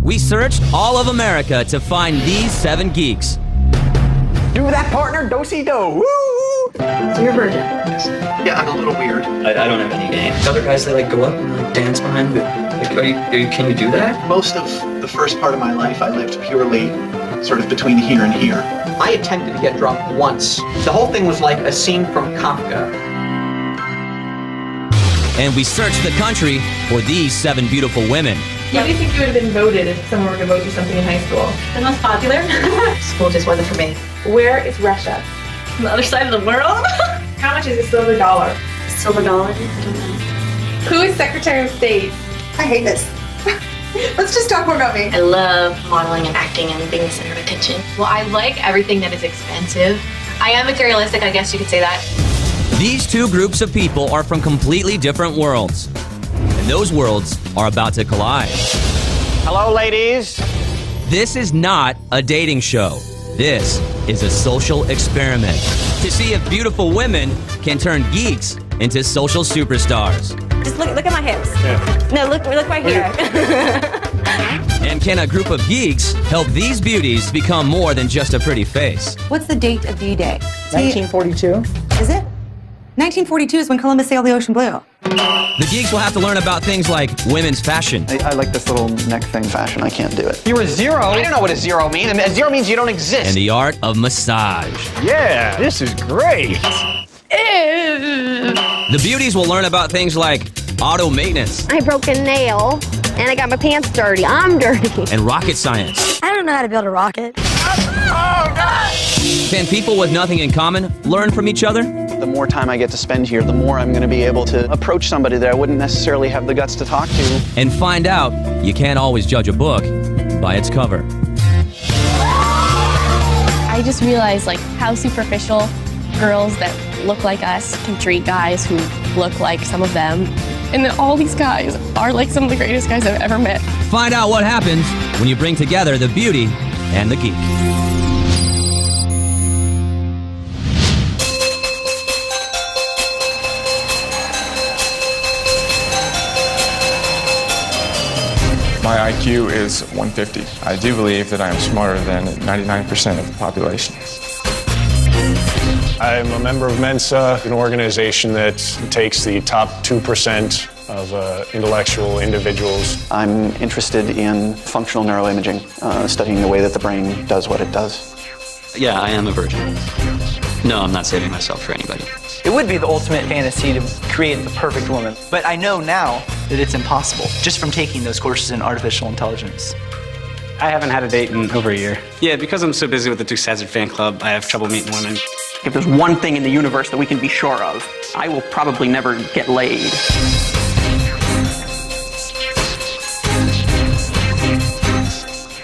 we searched all of America to find these 7 geeks. Do that, partner, do-si-do, woo! So you're a virgin? Yeah, I'm a little weird. I don't have any game. Other guys, they like go up and like dance behind it. Like, can you do that? Most of the first part of my life, I lived purely sort of between here and here. I attempted to get drunk once. The whole thing was like a scene from Kafka. And we searched the country for these 7 beautiful women. What do you think you would have been voted if someone were to vote you something in high school? The most popular? School just wasn't for me. Where is Russia? On the other side of the world? How much is a silver dollar? Silver dollar? I don't know. Who is Secretary of State? I hate this. Let's just talk more about me. I love modeling and acting and being the center of attention. Well, I like everything that is expensive. I am materialistic, I guess you could say that. These 2 groups of people are from completely different worlds. And those worlds are about to collide. Hello, ladies. This is not a dating show. This is a social experiment to see if beautiful women can turn geeks into social superstars. Just look at my hips. Yeah. No, look right here. And can a group of geeks help these beauties become more than just a pretty face? What's the date of D-Day? 1942. Is it? 1942 is when Columbus sailed the ocean blue. The geeks will have to learn about things like women's fashion. I like this little neck thing fashion. I can't do it. You're a zero? I don't know what a zero means. A zero means you don't exist. And the art of massage. Yeah, this is great. The beauties will learn about things like auto maintenance. I broke a nail, and I got my pants dirty. I'm dirty. And rocket science. I don't know how to build a rocket. Can people with nothing in common learn from each other? The more time I get to spend here, the more I'm going to be able to approach somebody that I wouldn't necessarily have the guts to talk to. And find out you can't always judge a book by its cover. I just realized like how superficial girls that look like us can treat guys who look like some of them. And that all these guys are like some of the greatest guys I've ever met. Find out what happens when you bring together the beauty and the geek. My IQ is 150. I do believe that I am smarter than 99% of the population. I'm a member of Mensa, an organization that takes the top 2% of intellectual individuals. I'm interested in functional neuroimaging, studying the way that the brain does what it does. Yeah, I am a virgin. No, I'm not saving myself for anybody. It would be the ultimate fantasy to create the perfect woman. But I know now that it's impossible, just from taking those courses in artificial intelligence. I haven't had a date in over a year. Yeah, because I'm so busy with the Dukes Hazzard fan club, I have trouble meeting women. If there's one thing in the universe that we can be sure of, I will probably never get laid.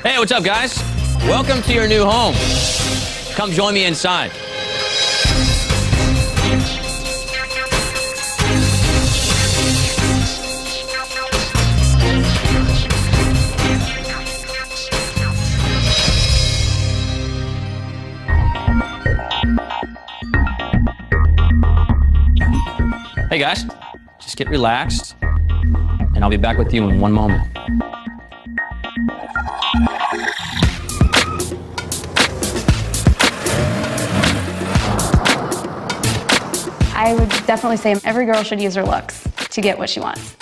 Hey, what's up, guys? Welcome to your new home. Come join me inside. Hey guys, just get relaxed, and I'll be back with you in one moment. I would definitely say every girl should use her looks to get what she wants.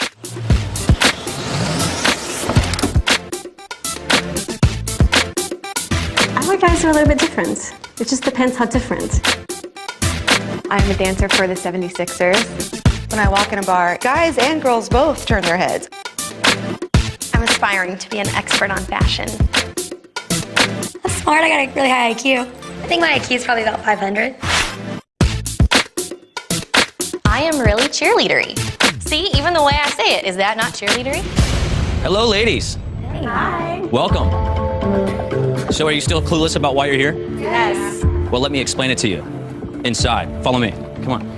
I like guys who are a little bit different. It just depends how different. I'm a dancer for the 76ers. When I walk in a bar, guys and girls both turn their heads. I'm aspiring to be an expert on fashion. I'm smart, I got a really high IQ. I think my IQ is probably about 500. I am really cheerleadery. See, even the way I say it, is that not cheerleadery? Hello, ladies. Hey. Hi. Welcome. So are you still clueless about why you're here? Yes. Well, let me explain it to you. Inside. Follow me. Come on.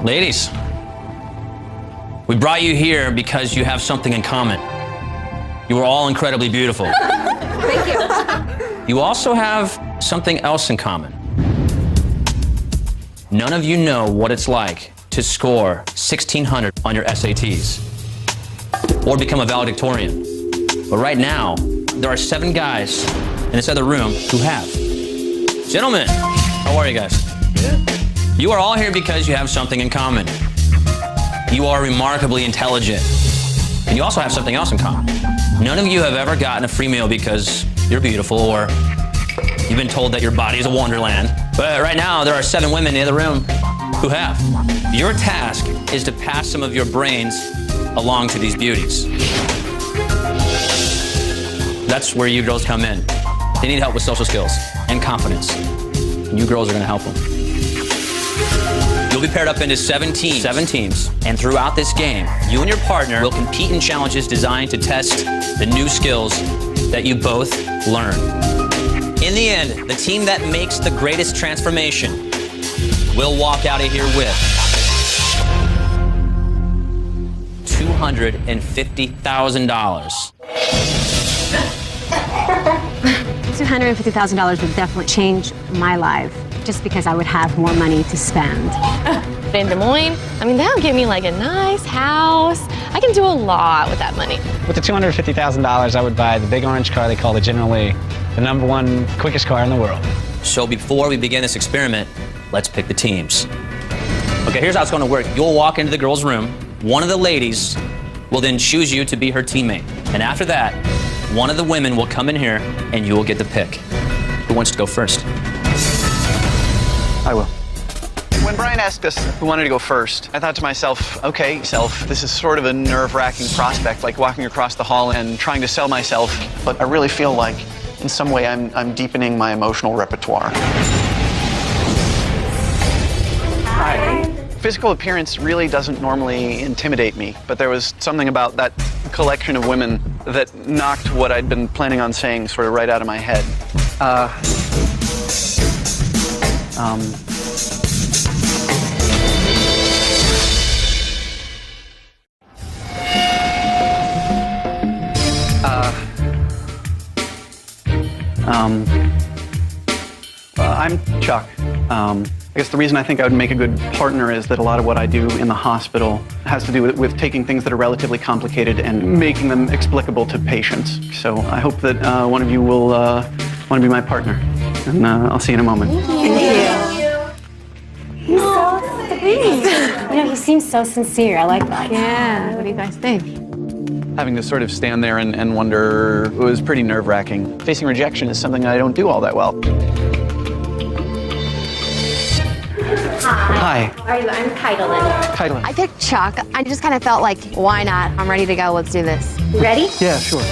Ladies, we brought you here because you have something in common. You are all incredibly beautiful. Thank you. You also have something else in common. None of you know what it's like to score 1,600 on your SATs or become a valedictorian. But right now, there are 7 guys in this other room who have. Gentlemen, how are you guys? You are all here because you have something in common. You are remarkably intelligent. And you also have something else in common. None of you have ever gotten a free meal because you're beautiful or you've been told that your body is a wonderland. But right now, there are 7 women in the other room who have. Your task is to pass some of your brains along to these beauties. That's where you girls come in. They need help with social skills and confidence. And you girls are gonna help them. You'll be paired up into 7 teams. And throughout this game, you and your partner will compete in challenges designed to test the new skills that you both learn. In the end, the team that makes the greatest transformation will walk out of here with $250,000. $250,000 would definitely change my life, just because I would have more money to spend. In Des Moines, I mean, that'll get me like a nice house. I can do a lot with that money. With the $250,000, I would buy the big orange car they call the General Lee, the #1 quickest car in the world. So before we begin this experiment, let's pick the teams. Okay, here's how it's gonna work. You'll walk into the girls' room. One of the ladies will then choose you to be her teammate. And after that, one of the women will come in here and you will get the pick. Who wants to go first? I will. When Brian asked us who wanted to go first, I thought to myself, okay, this is sort of a nerve-wracking prospect, like walking across the hall and trying to sell myself, but I really feel like in some way I'm deepening my emotional repertoire. Hi. Physical appearance really doesn't normally intimidate me, but there was something about that collection of women that knocked what I'd been planning on saying sort of right out of my head. I'm Chuck. I guess the reason I think I would make a good partner is that a lot of what I do in the hospital has to do with taking things that are relatively complicated and making them explicable to patients. So I hope that one of you will want to be my partner. And I'll see you in a moment. Thank you. He's so sweet. You know, he seems so sincere. I like that. Yeah. What do you guys think? Having to sort of stand there and wonder, it was pretty nerve-wracking. Facing rejection is something I don't do all that well. Hi. How are you? I'm Kaitlyn. Kaitlyn. I picked Chuck. I just kind of felt like, why not? I'm ready to go. Let's do this. Ready? Yeah, sure.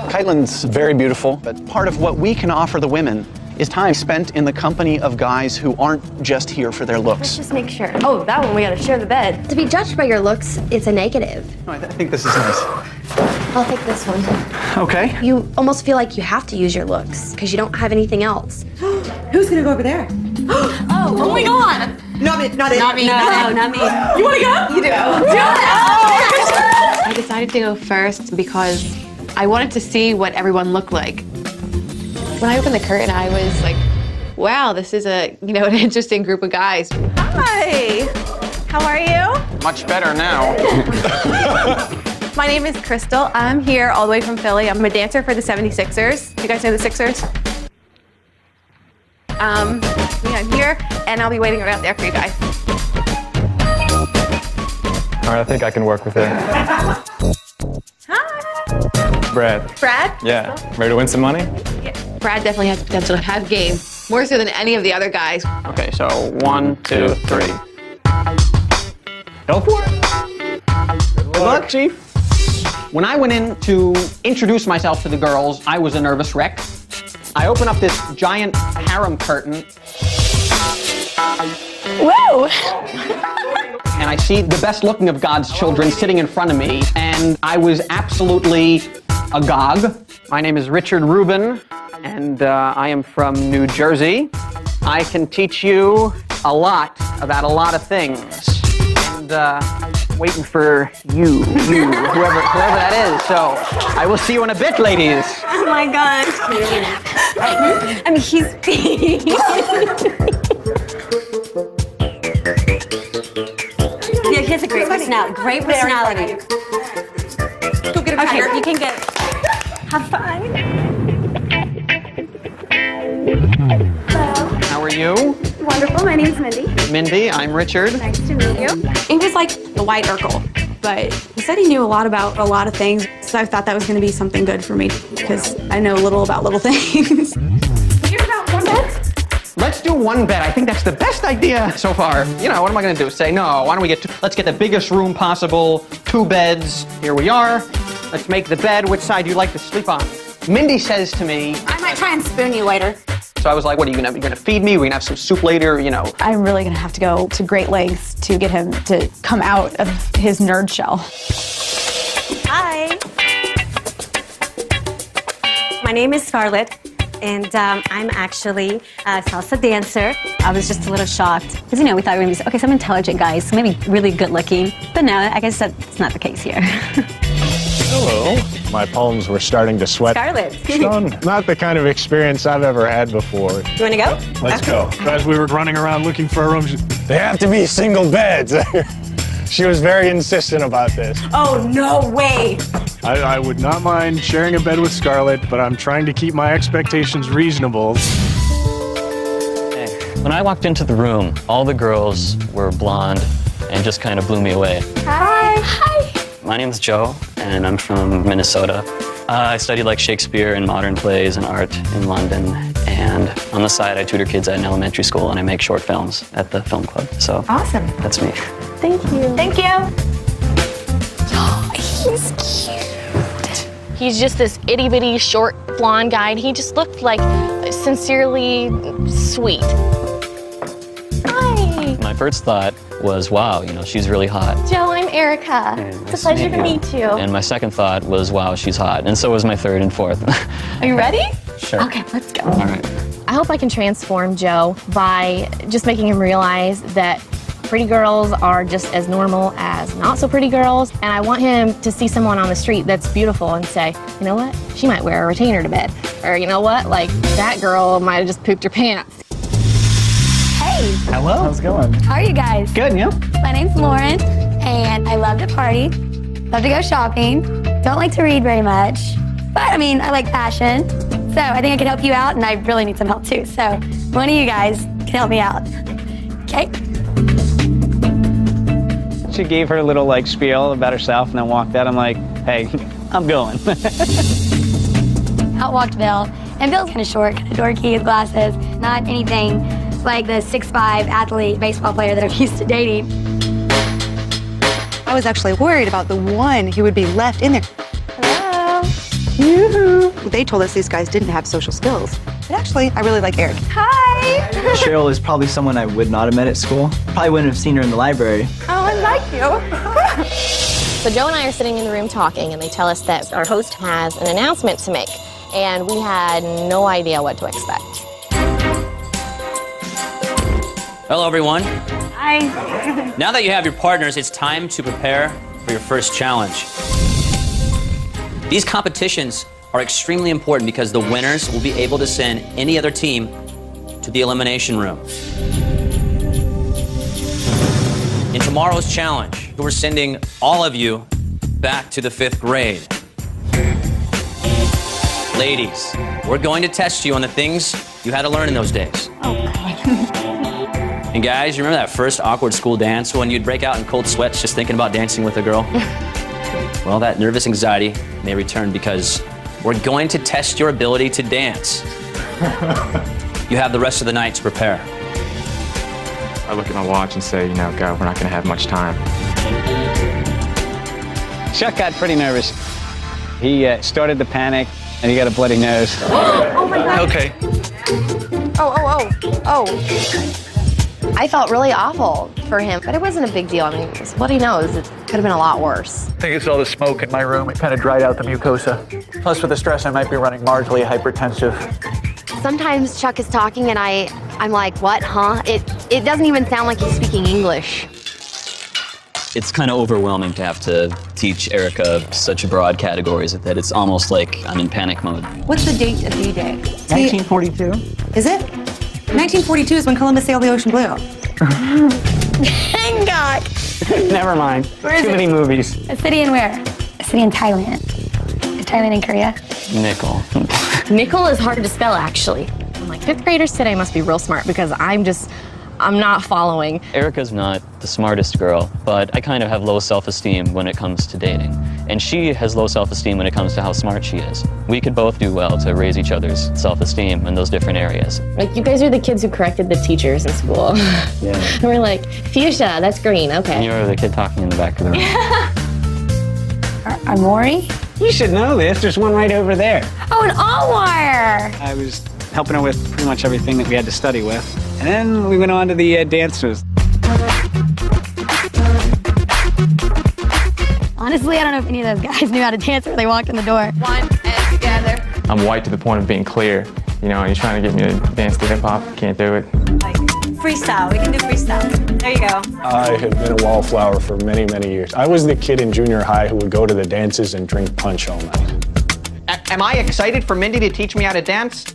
Kaitlyn's very beautiful, but part of what we can offer the women is time spent in the company of guys who aren't just here for their looks. Let's just make sure. Oh, that one, we gotta share the bed. To be judged by your looks, it's a negative. No, I think this is nice. I'll take this one. Okay. You almost feel like you have to use your looks because you don't have anything else. Who's gonna go over there? Oh my God! Not me. Not me. No, not me. You wanna go? You do. I decided to go first because I wanted to see what everyone looked like. When I opened the curtain, I was like, wow, this is an interesting group of guys. Hi. How are you? Much better now. My name is Crystal. I'm here all the way from Philly. I'm a dancer for the 76ers. You guys know the Sixers? Yeah, I'm here, and I'll be waiting right out there for you guys. All right, I think I can work with her. Hi. Brad. Brad? Yeah. Ready to win some money? Yeah. Brad definitely has the potential to have game, more so than any of the other guys. Okay, so 1, 2, 3. Go for it. Good luck, Chief. When I went in to introduce myself to the girls, I was a nervous wreck. I open up this giant harem curtain. Woo! And I see the best looking of God's children sitting in front of me, and I was absolutely agog. My name is Richard Rubin, and I am from New Jersey. I can teach you a lot about a lot of things. And waiting for you, whoever that is. So I will see you in a bit, ladies. Oh my God. I mean, he's Yeah, he has a great personality. Great personality. Go get him. Okay, you can get it. Have fun. Hello. How are you? Wonderful. My name's Mindy. Mindy, I'm Richard. Nice to meet you. He was like the white Urkel, but he said he knew a lot about a lot of things, so I thought that was going to be something good for me because I know little about little things. Here's about one bed. Let's do one bed. I think that's the best idea so far. You know, what am I gonna do? Say, no, why don't we let's get the biggest room possible, 2 beds. Here we are. Let's make the bed. Which side do you like to sleep on? Mindy says to me, I might try and spoon you later. so I was like, what are you gonna feed me? We're gonna have some soup later, you know. I'm really going to have to go to great lengths to get him to come out of his nerd shell. Hi. My name is Scarlett. And I'm actually a salsa dancer. I was just a little shocked. Because, you know, we thought we were going to be, okay, some intelligent guys, so maybe really good looking. But no, I guess that's not the case here. Hello. My palms were starting to sweat. Scarlett. Not the kind of experience I've ever had before. You want to go? Let's go. As we were running around looking for a room, they have to be single beds. She was very insistent about this. Oh, no way. I would not mind sharing a bed with Scarlett, but I'm trying to keep my expectations reasonable. When I walked into the room, all the girls were blonde and just kind of blew me away. Hi. Hi. My name's Joe, and I'm from Minnesota. I studied like Shakespeare and modern plays and art in London. And on the side, I tutor kids at an elementary school, and I make short films at the film club. So awesome. That's me. Thank you. Thank you. Oh, he's cute. He's just this itty-bitty, short, blonde guy, and he just looked like sincerely sweet. Hi. My first thought was, wow, you know, she's really hot. Joe, I'm Erica. It's a pleasure to meet you. And my second thought was, wow, she's hot. And so was my third and fourth. Are you ready? Sure. Okay, let's go. All right. I hope I can transform Joe by just making him realize that pretty girls are just as normal as not so pretty girls, and I want him to see someone on the street that's beautiful and say, you know what, she might wear a retainer to bed. Or you know what, like that girl might have just pooped her pants. Hey. Hello. How's it going? How are you guys? Good, you? My name's Lauren, and I love to party, love to go shopping, don't like to read very much, but I mean, I like fashion. So I think I can help you out, and I really need some help too. So one of you guys can help me out. Okay? She gave her a little like spiel about herself and then walked out. I'm like, hey, I'm going. Out walked Bill, and Bill's kind of short, kind of dorky with glasses, not anything like the 6'5" athlete baseball player that I'm used to dating. I was actually worried about the one who would be left in there. Hello. Yoo-hoo. They told us these guys didn't have social skills. But actually, I really like Eric. Hi. Cheryl is probably someone I would not have met at school. Probably wouldn't have seen her in the library. Oh, I like you. So Joe and I are sitting in the room talking, and they tell us that our host has an announcement to make, and we had no idea what to expect. Hello, everyone. Hi. Now that you have your partners, it's time to prepare for your first challenge. These competitions are extremely important because the winners will be able to send any other team to the elimination room. In tomorrow's challenge, we're sending all of you back to the 5th grade. Ladies, we're going to test you on the things you had to learn in those days. Oh, God. And guys, you remember that first awkward school dance when you'd break out in cold sweats just thinking about dancing with a girl? Well, that nervous anxiety may return because we're going to test your ability to dance. You have the rest of the night to prepare. I look at my watch and say, you know, God, we're not going to have much time. Chuck got pretty nervous. He started to panic, and he got a bloody nose. Oh, my God. Okay. Oh. I felt really awful for him, but it wasn't a big deal. I mean, it's what he knows. It could have been a lot worse. I think it's all the smoke in my room. It kind of dried out the mucosa. Plus, with the stress, I might be running marginally hypertensive. Sometimes Chuck is talking and I'm like, what, huh? It doesn't even sound like he's speaking English. It's kind of overwhelming to have to teach Erica such broad categories that it's almost like I'm in panic mode. What's the date of D-Day? 1942. Is it? 1942 is when Columbus sailed the ocean blue. Thank God. Never mind. Where is Too it? many movies. A city in where? A city in Thailand. Is Thailand in Korea? Nickel. Nickel is hard to spell, actually. I'm like, 5th graders today must be real smart because I'm not following. Erica's not the smartest girl, but I kind of have low self-esteem when it comes to dating. And she has low self-esteem when it comes to how smart she is. We could both do well to raise each other's self-esteem in those different areas. Like, you guys are the kids who corrected the teachers in school. Yeah. And we're like, fuchsia, that's green, okay. And you're the kid talking in the back of the room. Amori? You should know this. There's one right over there. Oh, an all-wire! I was helping her with pretty much everything that we had to study with. And then we went on to the dancers. Honestly, I don't know if any of those guys knew how to dance when they walked in the door. One and together. I'm white to the point of being clear. You know, you're trying to get me to dance to hip hop, can't do it. Freestyle. We can do freestyle. There you go. I have been a wallflower for many, many years. I was the kid in junior high who would go to the dances and drink punch all night. Am I excited for Mindy to teach me how to dance?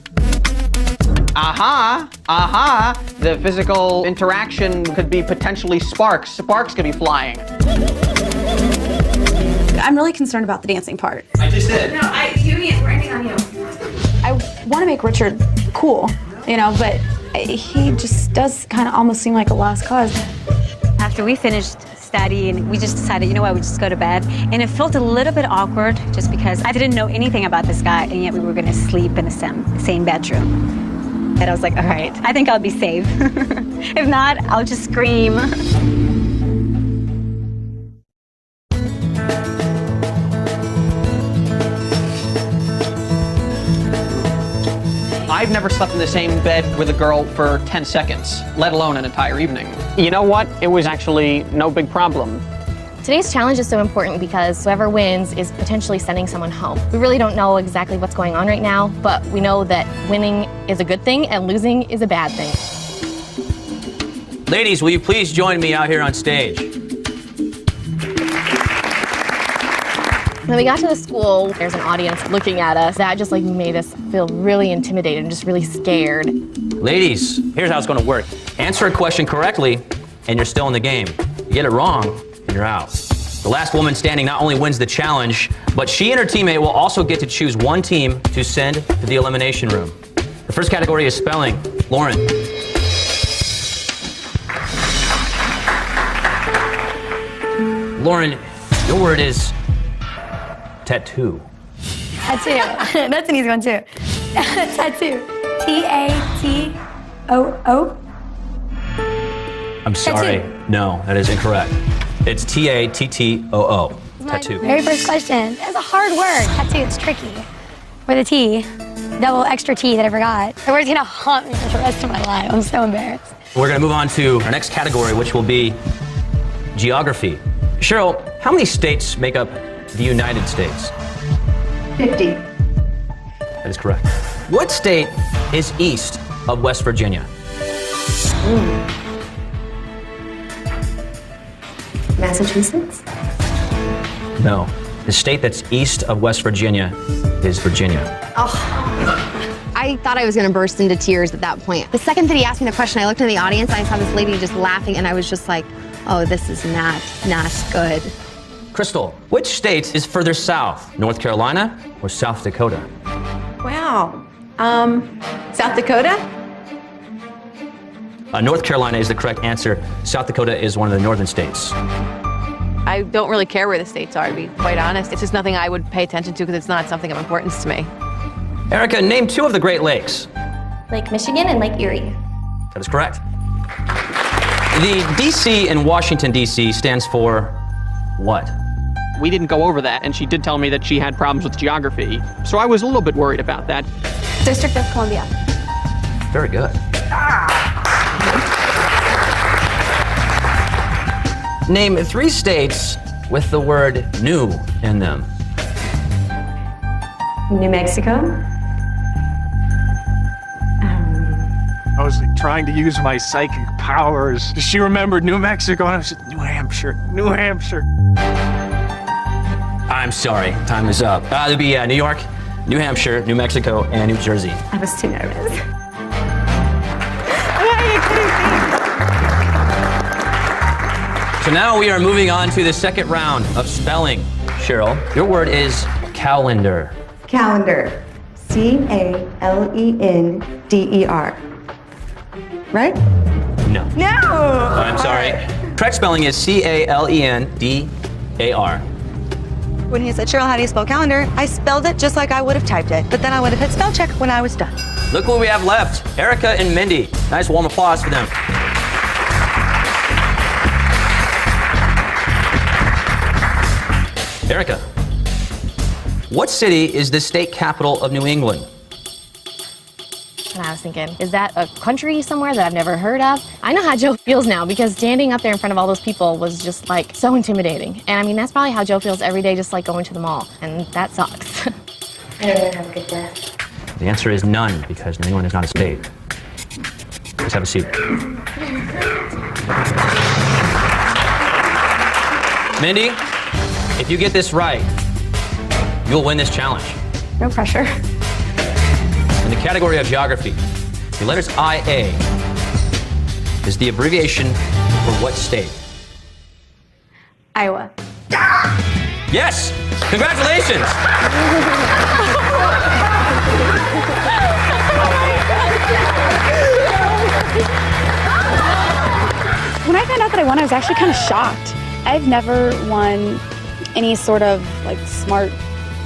Aha, aha. The physical interaction could be potentially sparks. Sparks could be flying. I'm really concerned about the dancing part. I just did. No, we're ending on you. I want to make Richard cool, you know, but he just does kind of almost seem like a lost cause. After we finished studying, we just decided, you know what, we just go to bed. And it felt a little bit awkward just because I didn't know anything about this guy, and yet we were going to sleep in the same bedroom. And I was like, all right, I think I'll be safe. If not, I'll just scream. I've never slept in the same bed with a girl for 10 seconds, let alone an entire evening. You know what? It was actually no big problem. Today's challenge is so important because whoever wins is potentially sending someone home. We really don't know exactly what's going on right now, but we know that winning is a good thing and losing is a bad thing. Ladies, will you please join me out here on stage? When we got to the school, there's an audience looking at us. That just like made us feel really intimidated and just really scared. Ladies, here's how it's going to work. Answer a question correctly, and you're still in the game. You get it wrong, and you're out. The last woman standing not only wins the challenge, but she and her teammate will also get to choose one team to send to the elimination room. The first category is spelling. Lauren. Lauren, your word is tattoo. Tattoo. That's an easy one, too. Tattoo. T-A-T-O-O. I'm sorry. Tattoo. No, that is incorrect. It's T-A-T-T-O-O. Tattoo. Very first question. That's a hard word. Tattoo, it's tricky. With a T. Double extra T that I forgot. The word's gonna haunt me for the rest of my life. I'm so embarrassed. We're going to move on to our next category, which will be geography. Cheryl, how many states make up the United States? 50. That is correct. What state is east of West Virginia? Massachusetts? No. The state that's east of West Virginia is Virginia. Oh. I thought I was going to burst into tears at that point. The second that he asked me the question, I looked in the audience and I saw this lady just laughing, and I was just like, oh, this is not good. Crystal, which state is further south, North Carolina or South Dakota? Wow. South Dakota? North Carolina is the correct answer. South Dakota is one of the northern states. I don't really care where the states are, to be quite honest. It's just nothing I would pay attention to because it's not something of importance to me. Erica, name two of the Great Lakes. Lake Michigan and Lake Erie. That is correct. The DC in Washington, D.C. stands for what? We didn't go over that, and she did tell me that she had problems with geography, so I was a little bit worried about that. District of Columbia. Very good. Name three states with the word new in them. New Mexico. I was was like, trying to use my psychic powers. She remembered New Mexico, and I said, New Hampshire, New Hampshire. I'm sorry, time is up. It'll be New York, New Hampshire, New Mexico, and New Jersey. I was too nervous. So now we are moving on to the second round of spelling. Cheryl, your word is calendar. Calendar. C-A-L-E-N-D-E-R. Right? No. No! I'm sorry. Correct spelling is C-A-L-E-N-D-A-R. When he said, Cheryl, how do you spell calendar? I spelled it just like I would have typed it, but then I would have hit spell check when I was done. Look what we have left. Erica and Mindy. Nice warm applause for them. Erica, what city is the state capital of New England? And I was thinking, is that a country somewhere that I've never heard of? I know how Joe feels now because standing up there in front of all those people was just like so intimidating. And I mean, that's probably how Joe feels every day, just like going to the mall. And that sucks. I don't really have a good guess. The answer is none, because New England is not a state. Please have a seat. Mindy, if you get this right, you'll win this challenge. No pressure. In the category of geography, the letters IA is the abbreviation for what state? Iowa. Yes! Congratulations! When I found out that I won, I was actually kind of shocked. I've never won any sort of like smart,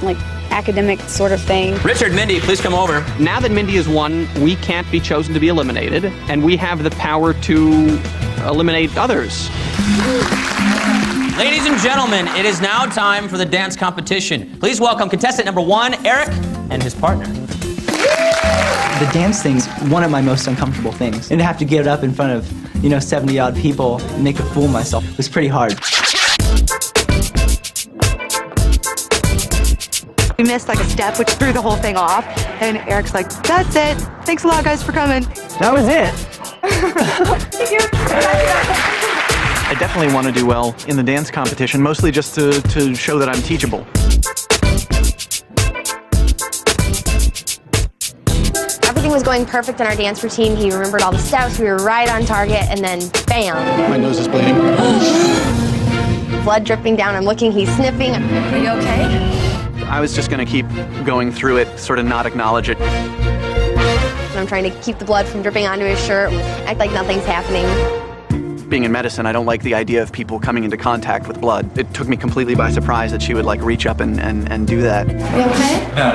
like academic sort of thing. Richard, Mindy, please come over. Now that Mindy has won, we can't be chosen to be eliminated, and we have the power to eliminate others. Ladies and gentlemen, it is now time for the dance competition. Please welcome contestant number 1, Eric, and his partner. The dance thing's one of my most uncomfortable things. And to have to get up in front of, 70-odd people and make a fool of myself was pretty hard. We missed like a step, which threw the whole thing off. And Eric's like, that's it. Thanks a lot, guys, for coming. That was it. I definitely want to do well in the dance competition, mostly just to show that I'm teachable. Everything was going perfect in our dance routine. He remembered all the steps. We were right on target, and then bam. My nose is bleeding. Blood dripping down. I'm looking. He's sniffing. Are you okay? I was just going to keep going through it, sort of not acknowledge it. I'm trying to keep the blood from dripping onto his shirt, act like nothing's happening. Being in medicine, I don't like the idea of people coming into contact with blood. It took me completely by surprise that she would reach up and do that. Are you okay? No.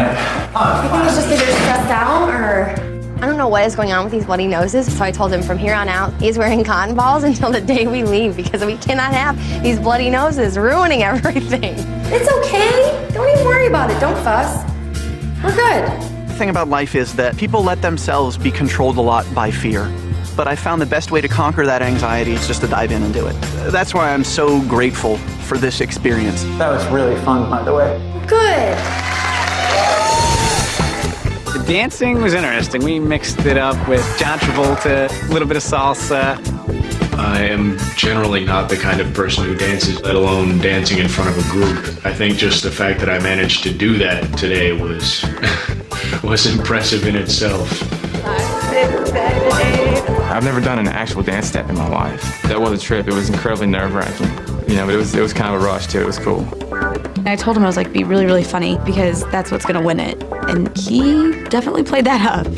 I think it's just that you're stressed out, or... I don't know what is going on with these bloody noses, so I told him from here on out, he's wearing cotton balls until the day we leave, because we cannot have these bloody noses ruining everything. It's okay. Don't even worry about it. Don't fuss. We're good. The thing about life is that people let themselves be controlled a lot by fear. But I found the best way to conquer that anxiety is just to dive in and do it. That's why I'm so grateful for this experience. That was really fun, by the way. Good. The dancing was interesting. We mixed it up with John Travolta, a little bit of salsa. I am generally not the kind of person who dances, let alone dancing in front of a group. I think just the fact that I managed to do that today was impressive in itself. I've never done an actual dance step in my life. That was a trip. It was incredibly nerve-wracking. But it was kind of a rush too. It was cool. I told him I was like, be really, really funny because that's what's gonna win it. And he definitely played that up.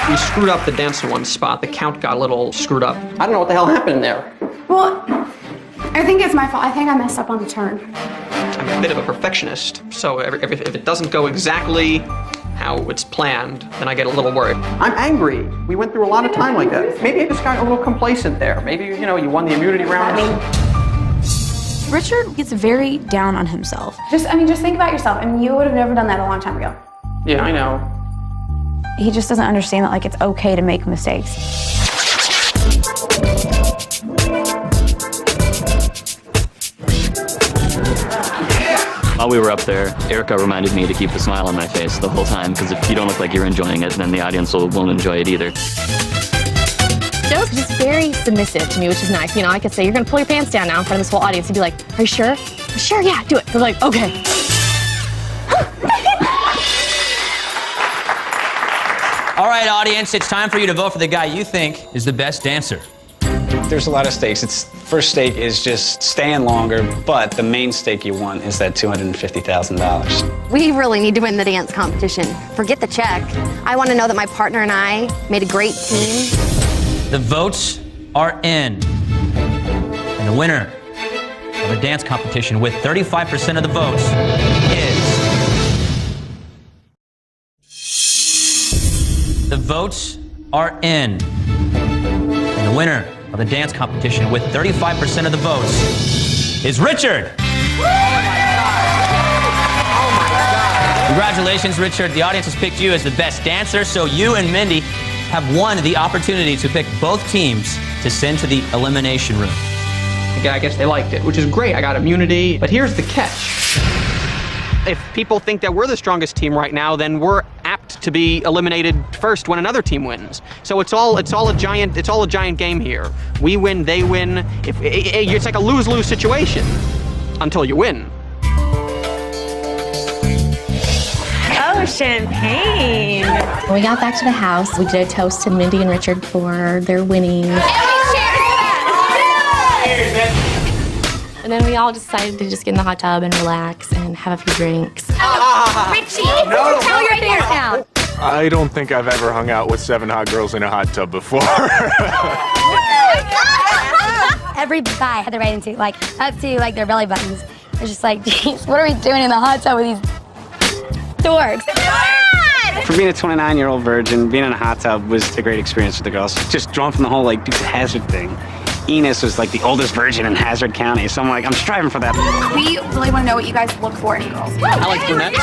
We screwed up the dance in one spot. The count got a little screwed up. I don't know what the hell happened there. Well, I think it's my fault. I think I messed up on the turn. I'm a bit of a perfectionist, so if it doesn't go exactly how it's planned, then I get a little worried. I'm angry. We went through a lot of time like that. Maybe I just got a little complacent there. Maybe, you won the immunity round. Richard gets very down on himself. Just think about yourself. You would have never done that a long time ago. Yeah, I know. He just doesn't understand that it's okay to make mistakes. While we were up there, Erica reminded me to keep the smile on my face the whole time, because if you don't look like you're enjoying it, then the audience won't enjoy it either. Joe's just very submissive to me, which is nice. You know, I could say, you're gonna pull your pants down now in front of this whole audience. He'd be like, are you sure? Sure, yeah, do it. I was like, okay. All right, audience, it's time for you to vote for the guy you think is the best dancer. There's a lot of stakes. First stake is just staying longer, but the main stake you want is that $250,000. We really need to win the dance competition. Forget the check. I want to know that my partner and I made a great team. The votes are in. And the winner of the dance competition with 35% of the votes is... The votes are in. And the winner of the dance competition with 35% of the votes is Richard. Congratulations, Richard. The audience has picked you as the best dancer, so you and Mindy have won the opportunity to pick both teams to send to the elimination room. I guess they liked it, which is great. I got immunity, but here's the catch. If people think that we're the strongest team right now, then we're apt to be eliminated first when another team wins. So it's all a giant game here. We win, they win. It's like a lose-lose situation until you win. Oh, champagne. When we got back to the house, we did a toast to Mindy and Richard for their winning. And then we all decided to just get in the hot tub and relax and have a few drinks. Richie, tell your fears now. I don't think I've ever hung out with 7 hot girls in a hot tub before. Every guy had the right into, like, up to, like, their belly buttons. It's just like, geez, what are we doing in the hot tub with these dorks? For being a 29-year-old virgin, being in a hot tub was a great experience with the girls. Just drawn from the whole, like, Dukes of Hazzard thing. Enos was like the oldest virgin in Hazard County, so I'm like, I'm striving for that. We really want to know what you guys look for in girls. I like brunettes.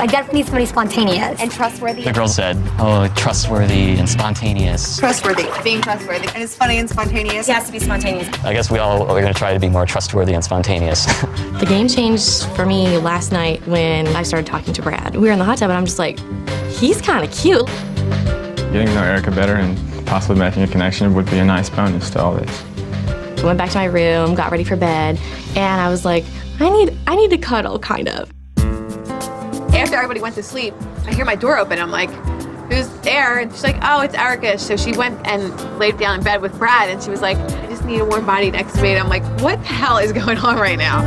I definitely need somebody spontaneous. And trustworthy. The girl said, oh, trustworthy and spontaneous. Trustworthy. Being trustworthy. And it's funny and spontaneous. It has to be spontaneous. I guess we all are going to try to be more trustworthy and spontaneous. The game changed for me last night when I started talking to Brad. We were in the hot tub and I'm just like, he's kind of cute. Getting to know Erica better and possibly making a connection would be a nice bonus to all this. I went back to my room, got ready for bed, and I was like, I need to cuddle, kind of. After everybody went to sleep, I hear my door open. I'm like, who's there? And she's like, oh, it's Erica. So she went and laid down in bed with Brad, and she was like, I just need a warm body next to me. And I'm like, what the hell is going on right now?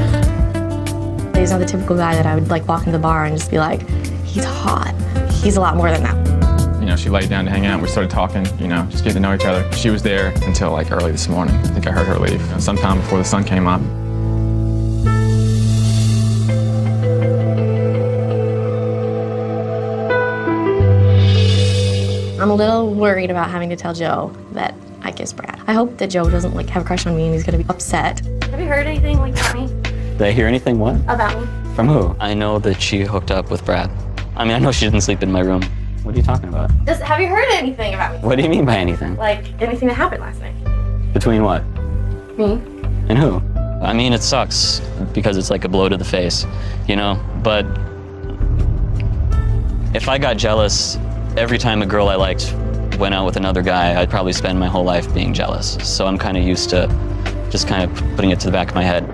He's not the typical guy that I would like walk in the bar and just be like, he's hot. He's a lot more than that. You know, she laid down to hang out. We started talking, you know, just getting to know each other. She was there until like early this morning. I think I heard her leave sometime before the sun came up. I'm a little worried about having to tell Joe that I kissed Brad. I hope that Joe doesn't like have a crush on me and he's gonna be upset. Have you heard anything like about me? Did I hear anything what? About me. From who? I know that she hooked up with Brad. I mean, I know she didn't sleep in my room. What are you talking about? Have you heard anything about me? What do you mean by anything? Like, anything that happened last night? Between what? Me. And who? I mean, it sucks because it's like a blow to the face, you know? But if I got jealous every time a girl I liked went out with another guy, I'd probably spend my whole life being jealous. So I'm kind of used to just kind of putting it to the back of my head.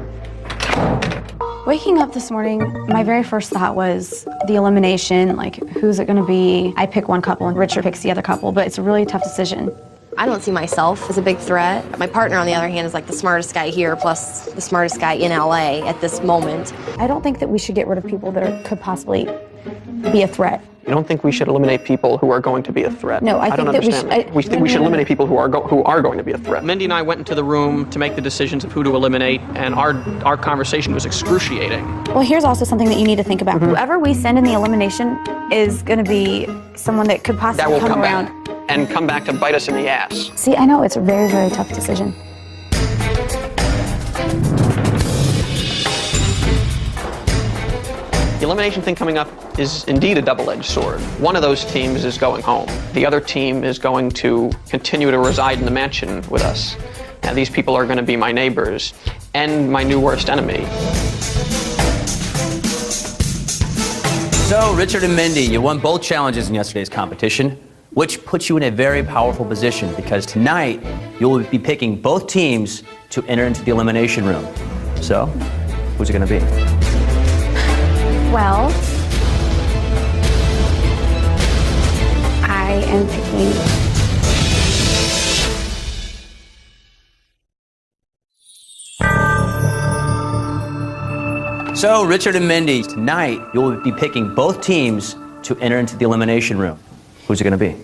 Waking up this morning, my very first thought was the elimination, like who's it gonna be? I pick one couple and Richard picks the other couple, but it's a really tough decision. I don't see myself as a big threat. My partner, on the other hand, is like the smartest guy here, plus the smartest guy in LA at this moment. I don't think that we should get rid of people that could possibly be a threat. You don't think we should eliminate people who are going to be a threat? No, I think that we should. We think we should eliminate people who are going to be a threat. Mindy and I went into the room to make the decisions of who to eliminate, and our conversation was excruciating. Well, here's also something that you need to think about. Whoever we send in the elimination is going to be someone that could possibly that will come around. back and come back to bite us in the ass. See, I know it's a very, very tough decision. The elimination thing coming up is indeed a double-edged sword. One of those teams is going home. The other team is going to continue to reside in the mansion with us. And these people are going to be my neighbors and my new worst enemy. So, Richard and Mindy, you won both challenges in yesterday's competition, which puts you in a very powerful position because tonight you will be picking both teams to enter into the elimination room. So, who's it going to be? Well, I am picking So, Richard and Mindy, tonight you will be picking both teams to enter into the elimination room. Who's it going to be?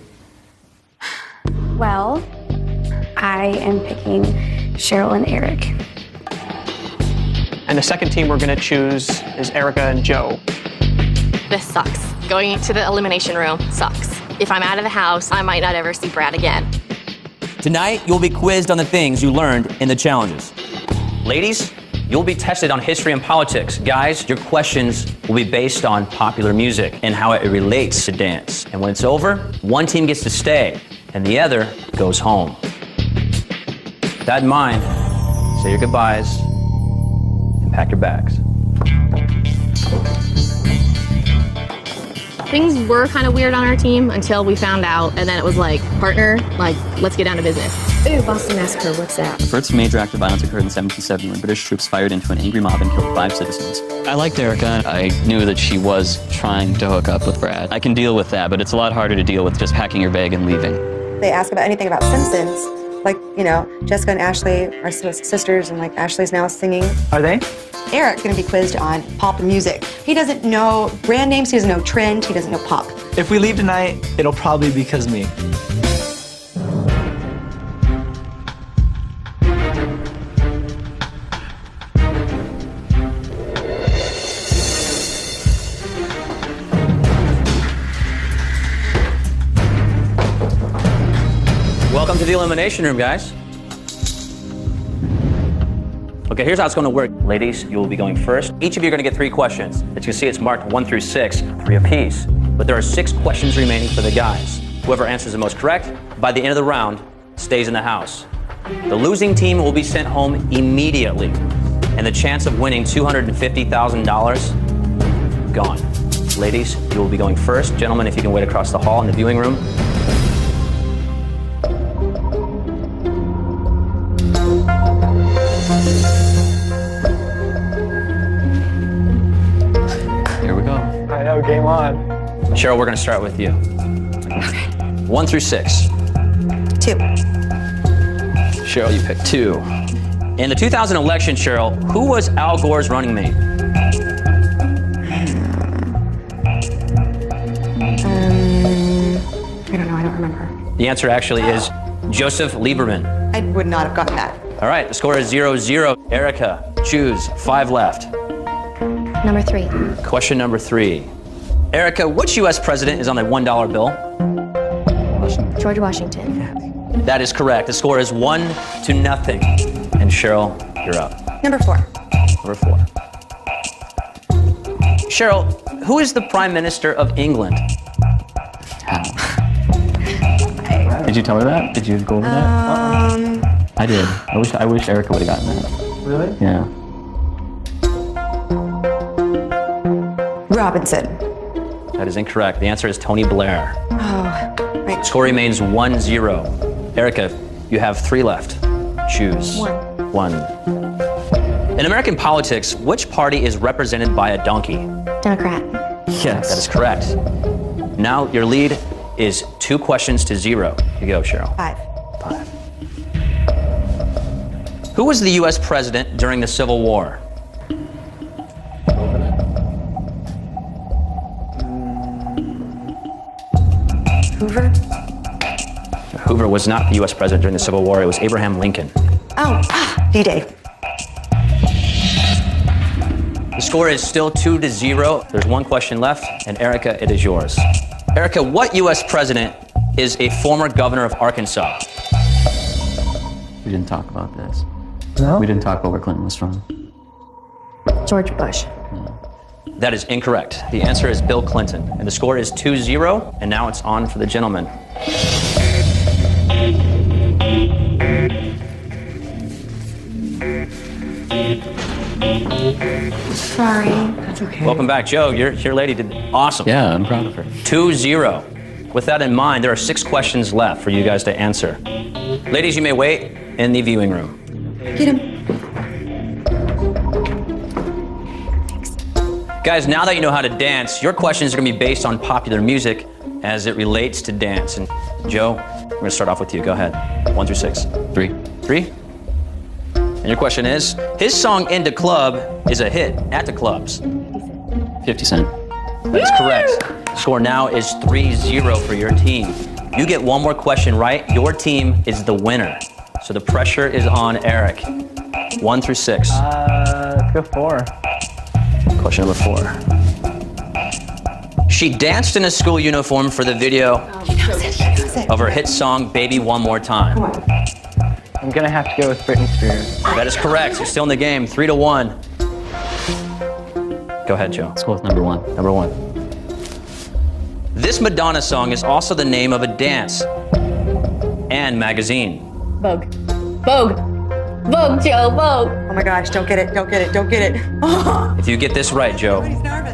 Well, I am picking Cheryl and Eric. And the second team we're going to choose is Erica and Joe. This sucks. Going to the elimination room sucks. If I'm out of the house, I might not ever see Brad again. Tonight, you'll be quizzed on the things you learned in the challenges. Ladies, you'll be tested on history and politics. Guys, your questions will be based on popular music and how it relates to dance. And when it's over, one team gets to stay and the other goes home. With that in mind, say your goodbyes and pack your bags. Things were kind of weird on our team until we found out, and then it was like, partner, like, let's get down to business. Ooh, Boston Massacre, what's that? The first major act of violence occurred in 1770 when British troops fired into an angry mob and killed 5 citizens. I liked Erica. I knew that she was trying to hook up with Brad. I can deal with that, but it's a lot harder to deal with just packing your bag and leaving. They ask about anything about Simpsons, like, you know, Jessica and Ashley are sisters, and like Ashley's now singing. Are they? Eric's gonna be quizzed on pop and music. He doesn't know brand names, he doesn't know trend, he doesn't know pop. If we leave tonight, it'll probably be because of me. Welcome to the elimination room, guys. Okay, here's how it's going to work. Ladies, you will be going first. Each of you are going to get 3 questions. As you can see, it's marked 1 through 6, 3 apiece. But there are 6 questions remaining for the guys. Whoever answers the most correct, by the end of the round, stays in the house. The losing team will be sent home immediately, and the chance of winning $250,000, gone. Ladies, you will be going first. Gentlemen, if you can wait across the hall in the viewing room. Here we go. I know, game on. Cheryl, we're going to start with you. Okay. 1 through 6. 2. Cheryl, you picked 2. In the 2000 election, Cheryl, who was Al Gore's running mate? I don't know, I don't remember. The answer actually is Joseph Lieberman. I would not have gotten that. All right, the score is 0-0. Erica, choose. 5 left. Number 3. Question number 3. Erica, which U.S. president is on the $1 bill? George Washington. That is correct. The score is 1-0. And Cheryl, you're up. Number 4. Number 4. Cheryl, who is the Prime Minister of England? Did you tell her that? Did you go over that? I did. I wish Erica would have gotten that. Really? Yeah. Robinson. That is incorrect. The answer is Tony Blair. Oh, right. Score remains 1-0. Erica, you have 3 left. Choose. 1. In American politics, which party is represented by a donkey? Democrat. Yes. That is correct. Now your lead is 2 questions to 0. You go, Cheryl. 5. 5. Who was the U.S. president during the Civil War? Hoover. Hoover was not the U.S. president during the Civil War. It was Abraham Lincoln. Oh, D-Day. The score is still 2-0. There's 1 question left, and Erica, it is yours. Erica, what U.S. president is a former governor of Arkansas? We didn't talk about this. No? We didn't talk about where Clinton was from. George Bush. That is incorrect. The answer is Bill Clinton. And the score is 2-0, and now it's on for the gentleman. Sorry. That's okay. Welcome back, Joe. Your lady did awesome. Yeah, I'm proud of her. 2-0. With that in mind, there are 6 questions left for you guys to answer. Ladies, you may wait in the viewing room. Get him. Guys, now that you know how to dance, your questions are going to be based on popular music as it relates to dance. And Joe, we're going to start off with you. Go ahead. 1 through 6. 3. 3? And your question is, his song Into Club is a hit at the clubs. 50 Cent. That is correct. Score now is 3-0 for your team. You get one more question right, your team is the winner. So the pressure is on Eric. 1 through 6. Let's go 4. Question number 4. She danced in a school uniform for the video of her hit song, Baby One More Time. I'm gonna have to go with Britney Spears. That is correct. You're still in the game. 3-1. Go ahead, Joe. Let's go with number 1. Number 1. This Madonna song is also the name of a dance and magazine. Vogue. Vogue. Vogue, Joe, Vogue. Oh my gosh, don't get it, don't get it, don't get it. If you get this right, Joe,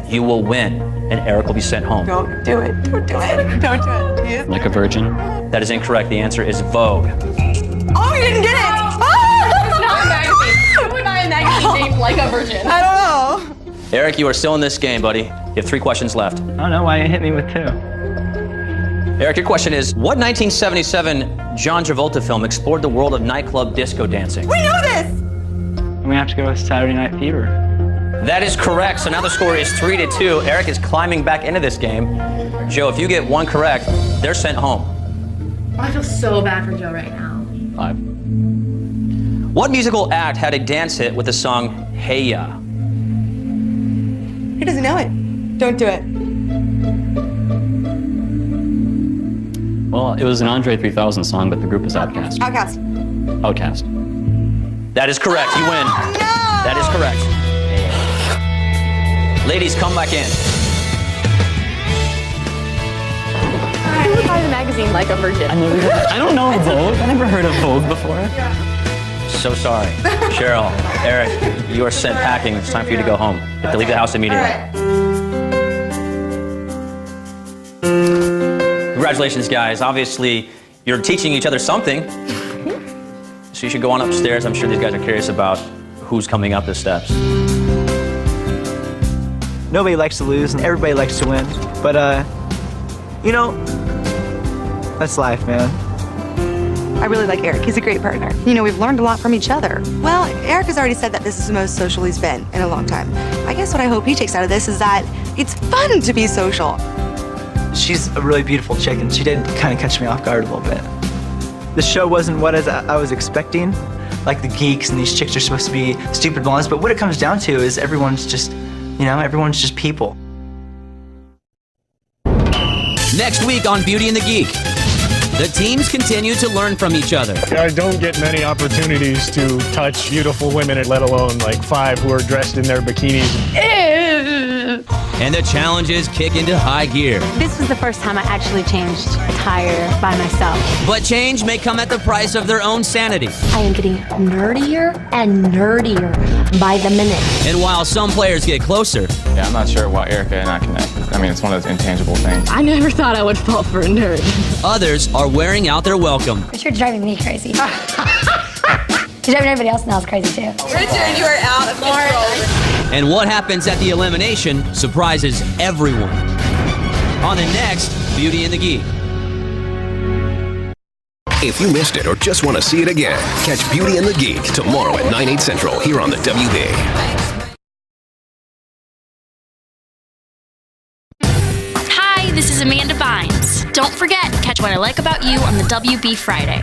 you will win, and Eric will be sent home. Don't do it, don't do it, don't do it. Please. Like a virgin? That is incorrect. The answer is Vogue. Oh, you didn't get it! It's not a magazine. We're not a magazine named Like a Virgin. I don't know. Eric, you are still in this game, buddy. You have 3 questions left. I don't know why you hit me with 2. Eric, your question is, what 1977 John Travolta film explored the world of nightclub disco dancing? We know this! I'm gonna have to go with Saturday Night Fever. That is correct. So now the score is 3-2. Eric is climbing back into this game. Joe, if you get 1 correct, they're sent home. I feel so bad for Joe right now. 5. What musical act had a dance hit with the song Hey Ya? He doesn't know it. Don't do it. Well, it was an Andre 3000 song, but the group is Outkast. Outcast. Outkast. That is correct. You win. No! That is correct. Ladies, come back in. Who would buy the magazine Like a Virgin? I don't know Vogue. I never heard of Vogue before. So sorry. Cheryl, Eric, you are sent packing. It's time for you to go home. You have to leave the house immediately. Congratulations, guys. Obviously, you're teaching each other something. So you should go on upstairs. I'm sure these guys are curious about who's coming up the steps. Nobody likes to lose and everybody likes to win. But, you know, that's life, man. I really like Eric. He's a great partner. You know, we've learned a lot from each other. Well, Eric has already said that this is the most social he's been in a long time. I guess what I hope he takes out of this is that it's fun to be social. She's a really beautiful chick, and she did kind of catch me off guard a little bit. The show wasn't what I was expecting. Like the geeks and these chicks are supposed to be stupid blondes, but what it comes down to is everyone's just, you know, everyone's just people. Next week on Beauty and the Geek, the teams continue to learn from each other. I don't get many opportunities to touch beautiful women, let alone like 5 who are dressed in their bikinis. And the challenges kick into high gear. This was the first time I actually changed a tire by myself. But change may come at the price of their own sanity. I am getting nerdier and nerdier by the minute. And while some players get closer, Yeah, I'm not sure why Erica and I connect. I mean, it's one of those intangible things. I never thought I would fall for a nerd. others are wearing out their welcome. Richard's driving me crazy. He's driving everybody else now crazy too. Richard, you are out of control. And what happens at the elimination surprises everyone. On the next Beauty and the Geek. If you missed it or just want to see it again, catch Beauty and the Geek tomorrow at 9, 8 central here on the WB. Hi, this is Amanda Bynes. Don't forget, catch What I Like About You on the WB Friday.